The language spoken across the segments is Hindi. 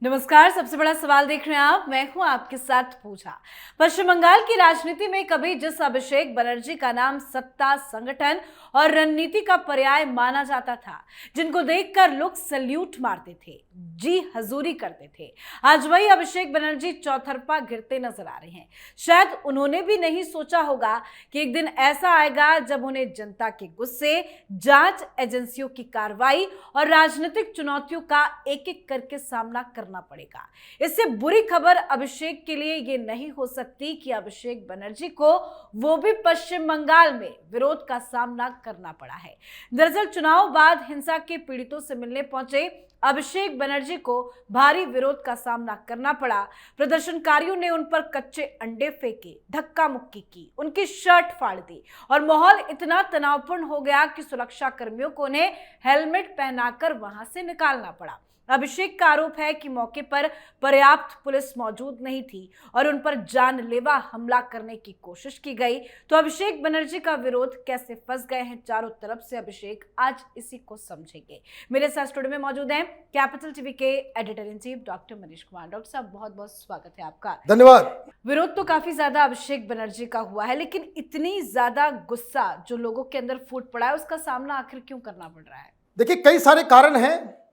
नमस्कार। सबसे बड़ा सवाल देख रहे हैं आप, मैं हूं आपके साथ पूजा। पश्चिम बंगाल की राजनीति में कभी जिस अभिषेक बनर्जी का नाम सत्ता, संगठन और रणनीति का पर्याय माना जाता था, जिनको देखकर लोग सल्यूट मारते थे, जी हजूरी करते थे, आज वही अभिषेक बनर्जी चौतरफा गिरते नजर आ रहे हैं। शायद उन्होंने भी नहीं सोचा होगा कि एक दिन ऐसा आएगा जब उन्हें जनता के गुस्से, जांच एजेंसियों की कार्रवाई और राजनीतिक चुनौतियों का एक एक करके सामना करना पड़ेगा। इससे बुरी खबर अभिषेक के लिए यह नहीं हो सकती कि अभिषेक बनर्जी को वो भी पश्चिम बंगाल में विरोध का सामना करना पड़ा है। दरअसल चुनाव बाद हिंसा के पीड़ितों से मिलने पहुंचे अभिषेक बनर्जी को भारी विरोध का सामना करना पड़ा। प्रदर्शनकारियों ने उन पर कच्चे अंडे फेंके, धक्का मुक्की की, उनकी शर्ट फाड़ दी और माहौल इतना तनावपूर्ण हो गया कि सुरक्षा कर्मियों को उन्हें हेलमेट पहनाकर वहां से निकालना पड़ा। अभिषेक का आरोप है कि मौके पर पर्याप्त पुलिस मौजूद नहीं थी और उन पर जानलेवा हमला करने की कोशिश की गई। तो अभिषेक बनर्जी का विरोध कैसे फंस गए हैं चारों तरफ से अभिषेक, आज इसी को समझेंगे। मेरे साथ स्टूडियो में मौजूद हैं कैपिटल टीवी के editor in chief doctor Manish Kumar. Doctor साहब, बहुत बहुत स्वागत है आपका। धन्यवाद। विरोध तो काफी ज्यादा अभिषेक बनर्जी का हुआ है, लेकिन इतनी ज्यादा गुस्सा जो लोगों के अंदर फूट पड़ा है, उसका सामना आखिर क्यों करना पड़ रहा है? देखिए, कई सारे कारण हैं।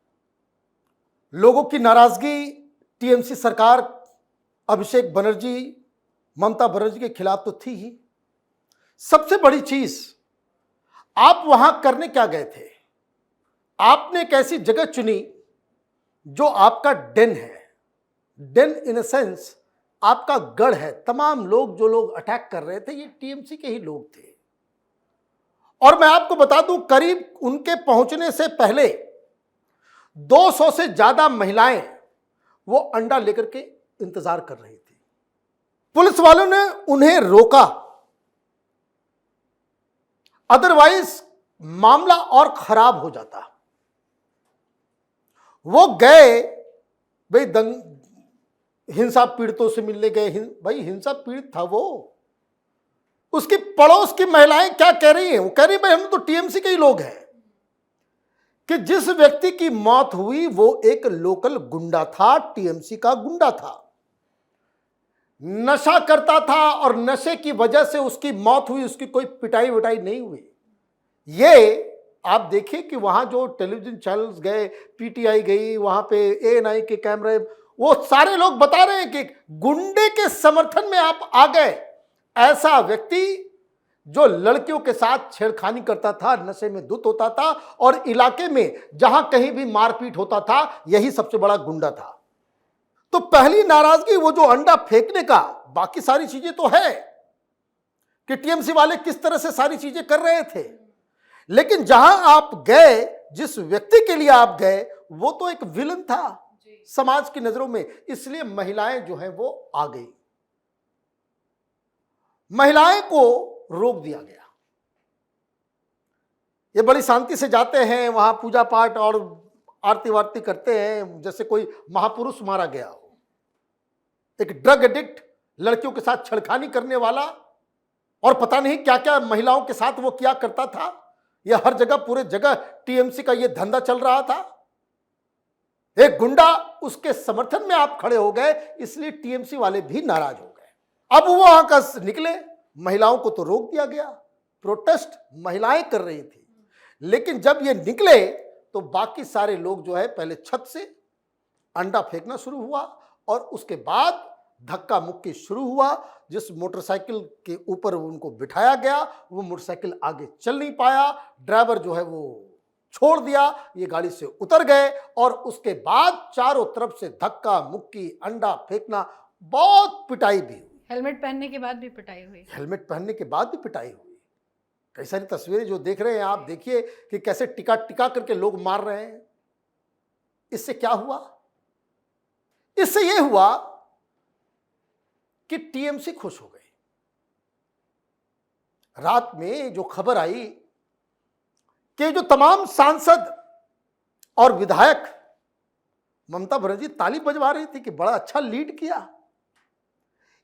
लोगों की नाराजगी टीएमसी सरकार, अभिषेक बनर्जी, ममता बनर्जी के खिलाफ तो थी ही। सबसे बड़ी चीज, आप वहां करने क्या गए थे? आपने एक ऐसी जगह चुनी जो आपका डेन है। डेन इन अ सेंस आपका गढ़ है। तमाम लोग जो लोग अटैक कर रहे थे, ये टीएमसी के ही लोग थे। और मैं आपको बता दूं, करीब उनके पहुंचने से पहले 200 से ज्यादा महिलाएं वो अंडा लेकर के इंतजार कर रही थी। पुलिस वालों ने उन्हें रोका, अदरवाइज मामला और खराब हो जाता। वो गए, भाई हिंसा पीड़ितों से मिलने गए। भाई हिंसा पीड़ित था वो। उसकी पड़ोस की महिलाएं क्या कह रही हैं? वो कह रही भाई हम तो टीएमसी के ही लोग हैं। कि जिस व्यक्ति की मौत हुई वो एक लोकल गुंडा था, टीएमसी का गुंडा था, नशा करता था और नशे की वजह से उसकी मौत हुई। उसकी कोई पिटाई विटाई नहीं हुई। ये आप देखिए कि वहां जो टेलीविजन चैनल्स गए, पीटीआई गई, वहां पे एएनआई के कैमरे, वो सारे लोग बता रहे हैं कि गुंडे के समर्थन में आप आ गए। ऐसा व्यक्ति जो लड़कियों के साथ छेड़खानी करता था, नशे में धुत होता था और इलाके में जहां कहीं भी मारपीट होता था, यही सबसे बड़ा गुंडा था। तो पहली नाराजगी वो जो अंडा फेंकने का, बाकी सारी चीजें तो है कि टीएमसी वाले किस तरह से सारी चीजें कर रहे थे, लेकिन जहां आप गए, जिस व्यक्ति के लिए आप गए, वो तो एक विलन था समाज की नजरों में। इसलिए महिलाएं जो है वो आ गई। महिलाएं को रोक दिया गया। ये बड़ी शांति से जाते हैं, वहां पूजा पाठ और आरती वारती करते हैं जैसे कोई महापुरुष मारा गया हो। एक ड्रग एडिक्ट, लड़कियों के साथ छेड़खानी करने वाला और पता नहीं क्या क्या महिलाओं के साथ वो किया करता था। यह हर जगह, पूरे जगह टीएमसी का ये धंधा चल रहा था। एक गुंडा, उसके समर्थन में आप खड़े हो गए, इसलिए टीएमसी वाले भी नाराज हो गए। अब वो वहां का निकले, महिलाओं को तो रोक दिया गया। प्रोटेस्ट महिलाएं कर रही थी, लेकिन जब ये निकले तो बाकी सारे लोग जो है, पहले छत से अंडा फेंकना शुरू हुआ और उसके बाद धक्का मुक्की शुरू हुआ। जिस मोटरसाइकिल के ऊपर उनको बिठाया गया, वो मोटरसाइकिल आगे चल नहीं पाया। ड्राइवर जो है वो छोड़ दिया, ये गाड़ी से उतर गए और उसके बाद चारों तरफ से धक्का मुक्की, अंडा फेंकना, बहुत पिटाई भी हुई। हेलमेट पहनने के बाद भी पिटाई हुई? हेलमेट पहनने के बाद भी पिटाई हुई। कई सारी तस्वीरें जो देख रहे हैं आप, देखिए कि कैसे टिका टिका करके लोग मार रहे हैं। इससे क्या हुआ? इससे यह हुआ कि टीएमसी खुश हो गई। रात में जो खबर आई कि जो तमाम सांसद और विधायक, ममता बनर्जी ताली बजवा रही थी कि बड़ा अच्छा लीड किया,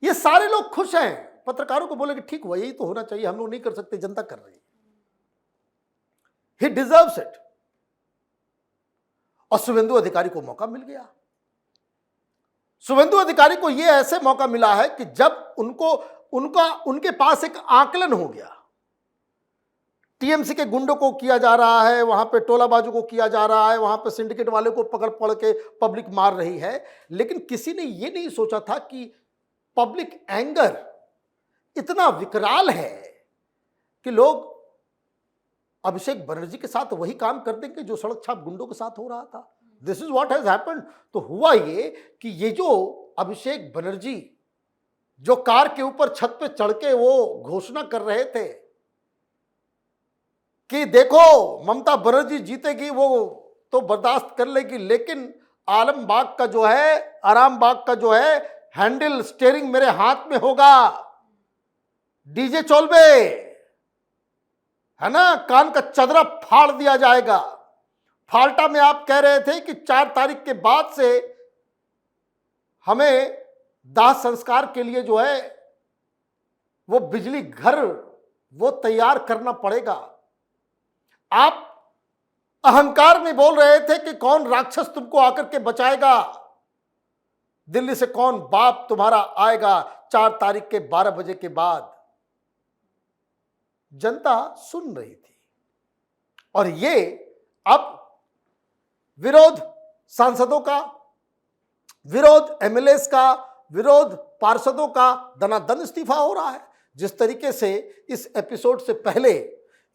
ये सारे लोग खुश हैं। पत्रकारों को बोले कि ठीक हुआ, यही तो होना चाहिए, हम लोग नहीं कर सकते, जनता कर रही है, ही डिजर्व्स इट। और शुभेंदु अधिकारी को मौका मिल गया। शुभेंदु अधिकारी को यह ऐसे मौका मिला है कि जब उनके पास एक आकलन हो गया, टीएमसी के गुंडों को किया जा रहा है, वहां पे टोलाबाजू को किया जा रहा है, वहां पे सिंडिकेट वाले को पकड़ पड़ के पब्लिक मार रही है, लेकिन किसी ने यह नहीं सोचा था कि पब्लिक एंगर इतना विकराल है कि लोग अभिषेक बनर्जी के साथ वही काम कर देंगे जो सड़क छाप गुंडों के साथ हो रहा था। This is what has happened. तो हुआ ये कि ये जो अभिषेक बनर्जी जो कार के ऊपर छत पे चढ़ के वो घोषणा कर रहे थे कि देखो ममता बनर्जी जीतेगी, वो तो बर्दाश्त कर लेगी, लेकिन आलमबाग का जो है, आरामबाग का जो है हैंडल, स्टीयरिंग मेरे हाथ में होगा। डीजे चौलबे है ना, कान का चदरा फाड़ दिया जाएगा। फाल्टा में आप कह रहे थे कि 4 तारीख के बाद से हमें दाह संस्कार के लिए जो है वो बिजली घर वो तैयार करना पड़ेगा। आप अहंकार में बोल रहे थे कि कौन राक्षस तुमको आकर के बचाएगा, दिल्ली से कौन बाप तुम्हारा आएगा 4 तारीख के 12 बजे के बाद। जनता सुन रही थी और ये अब विरोध सांसदों का, विरोध एमएलएस का, विरोध पार्षदों का दनादन इस्तीफा हो रहा है। जिस तरीके से इस एपिसोड से पहले,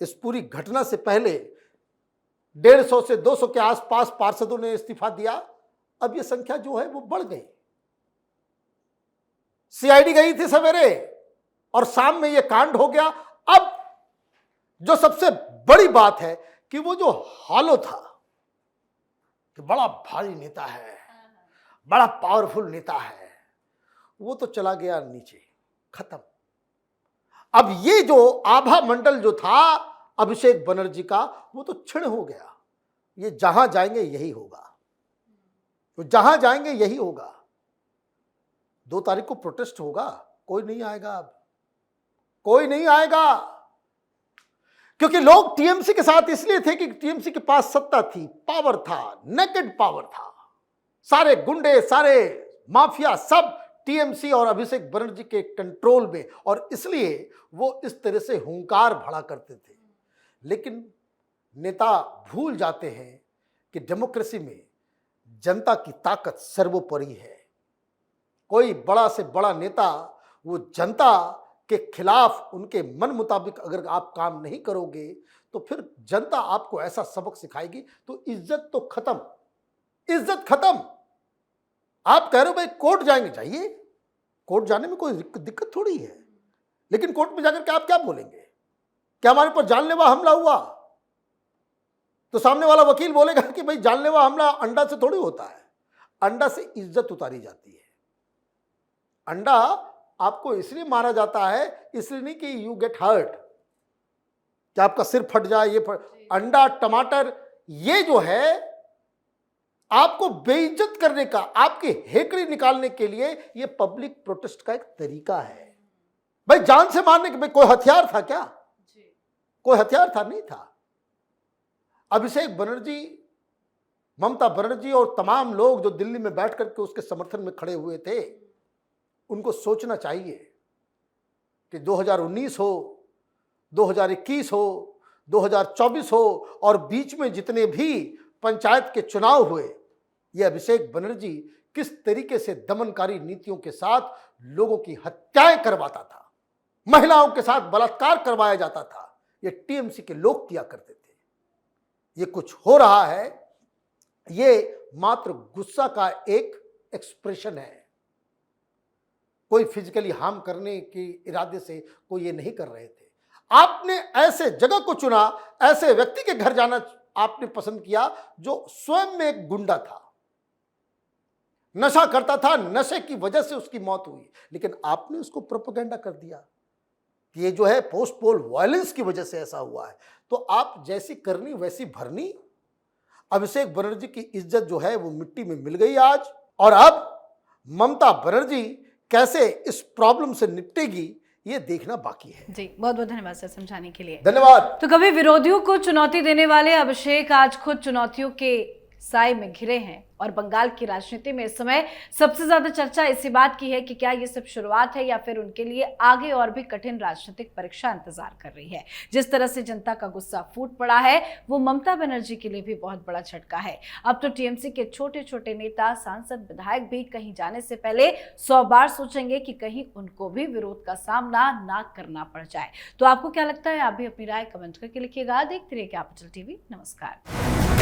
इस पूरी घटना से पहले 150 से 200 के आसपास पार्षदों ने इस्तीफा दिया, अब यह संख्या जो है वो बढ़ गई। सीआईडी गई थी सवेरे और शाम में यह कांड हो गया। अब जो सबसे बड़ी बात है कि वो जो हालो था कि बड़ा भारी नेता है, बड़ा पावरफुल नेता है, वो तो चला गया नीचे, खत्म। अब ये जो आभा मंडल जो था अभिषेक बनर्जी का, वो तो क्षीण हो गया। ये जहां जाएंगे यही होगा, तो जहां जाएंगे यही होगा। 2 तारीख को प्रोटेस्ट होगा, कोई नहीं आएगा, अब कोई नहीं आएगा, क्योंकि लोग टीएमसी के साथ इसलिए थे कि टीएमसी के पास सत्ता थी, पावर था, नेकेड पावर था। सारे गुंडे, सारे माफिया सब टीएमसी और अभिषेक बनर्जी के कंट्रोल में, और इसलिए वो इस तरह से हुंकार भरा करते थे। लेकिन नेता भूल जाते हैं कि डेमोक्रेसी में जनता की ताकत सर्वोपरि है। कोई बड़ा से बड़ा नेता वो जनता के खिलाफ उनके मन मुताबिक अगर आप काम नहीं करोगे तो फिर जनता आपको ऐसा सबक सिखाएगी, तो इज्जत तो खत्म, इज्जत खत्म। आप कह रहे हो भाई कोर्ट जाएंगे, जाइए, कोर्ट जाने में कोई दिक्कत थोड़ी है, लेकिन कोर्ट में जाकर के आप क्या बोलेंगे? क्या हमारे ऊपर जानलेवा हमला हुआ तो सामने वाला वकील बोलेगा कि भाई जानलेवा हमला अंडा से थोड़ी होता है, अंडा से इज्जत उतारी जाती है। अंडा आपको इसलिए मारा जाता है, इसलिए नहीं कि यू गेट हर्ट, कि आपका सिर फट जाए, ये अंडा, टमाटर, ये जो है आपको बेइज्जत करने का, आपकी हेकड़ी निकालने के लिए ये पब्लिक प्रोटेस्ट का एक तरीका है। भाई जान से मारने के, भाई कोई हथियार था क्या? कोई हथियार था? नहीं था। अभिषेक बनर्जी, ममता बनर्जी और तमाम लोग जो दिल्ली में बैठ करके उसके समर्थन में खड़े हुए थे, उनको सोचना चाहिए कि 2019 हो, 2021 हो, 2024 हो और बीच में जितने भी पंचायत के चुनाव हुए, ये अभिषेक बनर्जी किस तरीके से दमनकारी नीतियों के साथ लोगों की हत्याएं करवाता था, महिलाओं के साथ बलात्कार करवाया जाता था, ये टीएमसी के लोग किया करते थे। ये कुछ हो रहा है, ये मात्र गुस्सा का एक एक्सप्रेशन है। कोई फिजिकली हार्म करने के इरादे से कोई ये नहीं कर रहे थे। आपने ऐसे जगह को चुना, ऐसे व्यक्ति के घर जाना आपने पसंद किया जो स्वयं में एक गुंडा था, नशा करता था, नशे की वजह से उसकी मौत हुई, लेकिन आपने उसको प्रोपेगेंडा कर दिया कि ये जो है पोस्ट पोल वायलेंस की वजह से ऐसा हुआ है। तो आप जैसी करनी वैसी भरनी। अभिषेक बनर्जी की इज्जत जो है वो मिट्टी में मिल गई आज, और अब ममता बनर्जी कैसे इस प्रॉब्लम से निपटेगी ये देखना बाकी है। जी, बहुत बहुत धन्यवाद सर समझाने के लिए। धन्यवाद। तो कभी विरोधियों को चुनौती देने वाले अभिषेक आज खुद चुनौतियों के साए में घिरे हैं और बंगाल की राजनीति में इस समय सबसे ज्यादा चर्चा इसी बात की है कि क्या ये सिर्फ शुरुआत है या फिर उनके लिए आगे और भी कठिन राजनीतिक परीक्षा इंतजार कर रही है। जिस तरह से जनता का गुस्सा फूट पड़ा है वो ममता बनर्जी के लिए भी बहुत बड़ा झटका है। अब तो टीएमसी के छोटे छोटे नेता, सांसद, विधायक भी कहीं जाने से पहले 100 बार सोचेंगे कि कहीं उनको भी विरोध का सामना ना करना पड़ जाए। तो आपको क्या लगता है? आप भी अपनी राय कमेंट करके लिखिएगा। देखते रहिए कैपिटल टीवी। नमस्कार।